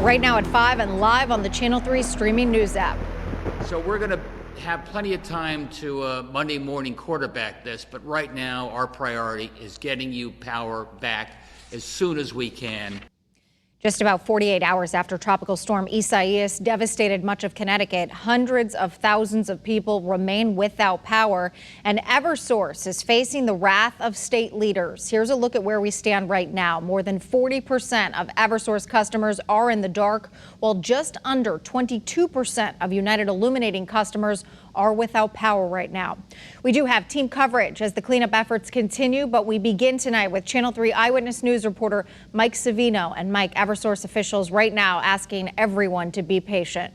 Right now at 5 and live on the Channel 3 streaming news app. So we're going to have plenty of time to Monday morning quarterback this, but right now our priority is getting you power back as soon as we can. Just about 48 hours after Tropical Storm Isaias devastated much of Connecticut, hundreds of thousands of people remain without power, and Eversource is facing the wrath of state leaders. Here's a look at where we stand right now. More than 40% of Eversource customers are in the dark, while just under 22% of United Illuminating customers are without power right now. We do have team coverage as the cleanup efforts continue, but we begin tonight with Channel 3 Eyewitness News reporter Mike Savino. And Mike, Eversource officials right now asking everyone to be patient.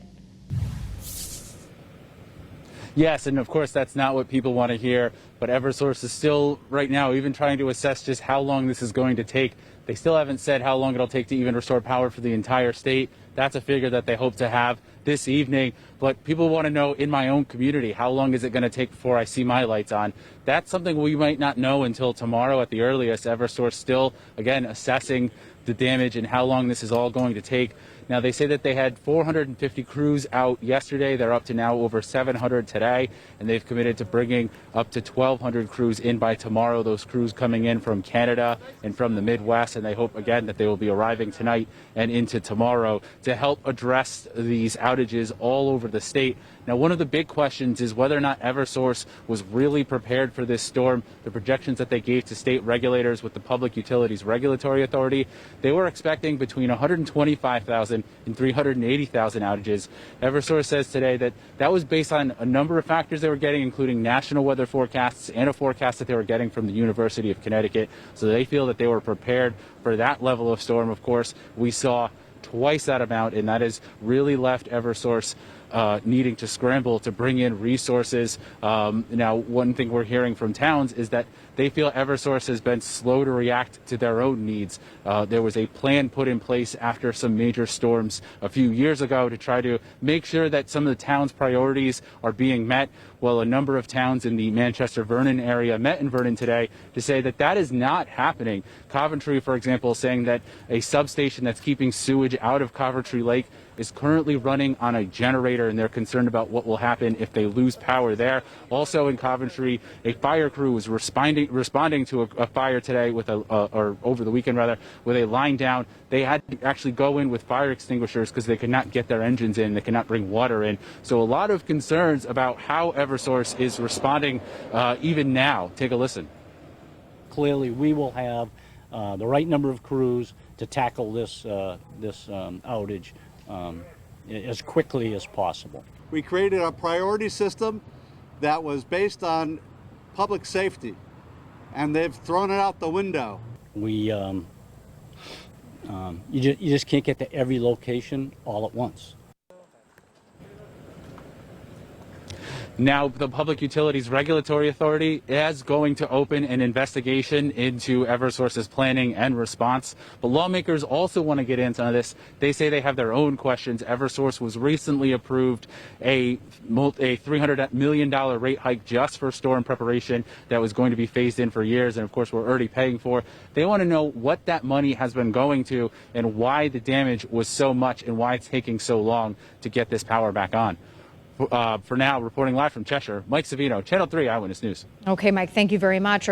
Yes, and of course that's not what people want to hear, but Eversource is still right now even trying to assess just how long this is going to take. They still haven't said how long it'll take to even restore power for the entire state. That's a figure that they hope to have this evening. But people want to know in my own community, how long is it going to take before I see my lights on? That's something we might not know until tomorrow at the earliest. Eversource still, again, assessing the damage and how long this is all going to take. Now, they say that they had 450 crews out yesterday. They're up to now over 700 today, and they've committed to bringing up to 1,200 crews in by tomorrow. Those crews coming in from Canada and from the Midwest, and they hope, again, that they will be arriving tonight and into tomorrow to help address these outages all over the state. Now, one of the big questions is whether or not Eversource was really prepared for this storm. The projections that they gave to state regulators with the Public Utilities Regulatory Authority, they were expecting between 125,000 and 380,000 outages. Eversource says today that that was based on a number of factors they were getting, including national weather forecasts and a forecast that they were getting from the University of Connecticut. So they feel that they were prepared for that level of storm. Of course, we saw twice that amount, and that has really left Eversource needing to scramble to bring in resources. Now, one thing we're hearing from towns is that they feel Eversource has been slow to react to their own needs. There was a plan put in place after some major storms a few years ago to try to make sure that some of the town's priorities are being met. Well, a number of towns in the Manchester-Vernon area met in Vernon today to say that that is not happening. Coventry, for example, is saying that a substation that's keeping sewage out of Coventry Lake is currently running on a generator, and they're concerned about what will happen if they lose power there. Also in Coventry, a fire crew was responding to a fire today with or over the weekend rather, with a line down. They had to actually go in with fire extinguishers because they could not get their engines in. They could not bring water in. So a lot of concerns about how Eversource is responding even now. Take a listen. Clearly, we will have the right number of crews to tackle this outage as quickly as possible. We created a priority system that was based on public safety, and they've thrown it out the window. You just can't get to every location all at once. Now, the Public Utilities Regulatory Authority is going to open an investigation into Eversource's planning and response. But lawmakers also want to get into some of this. They say they have their own questions. Eversource was recently approved a $300 million rate hike just for storm preparation that was going to be phased in for years, and of course we're already paying for. They want to know what that money has been going to and why the damage was so much and why it's taking so long to get this power back on. For now, reporting live from Cheshire, Mike Savino, Channel 3 Eyewitness News. Okay, Mike, thank you very much.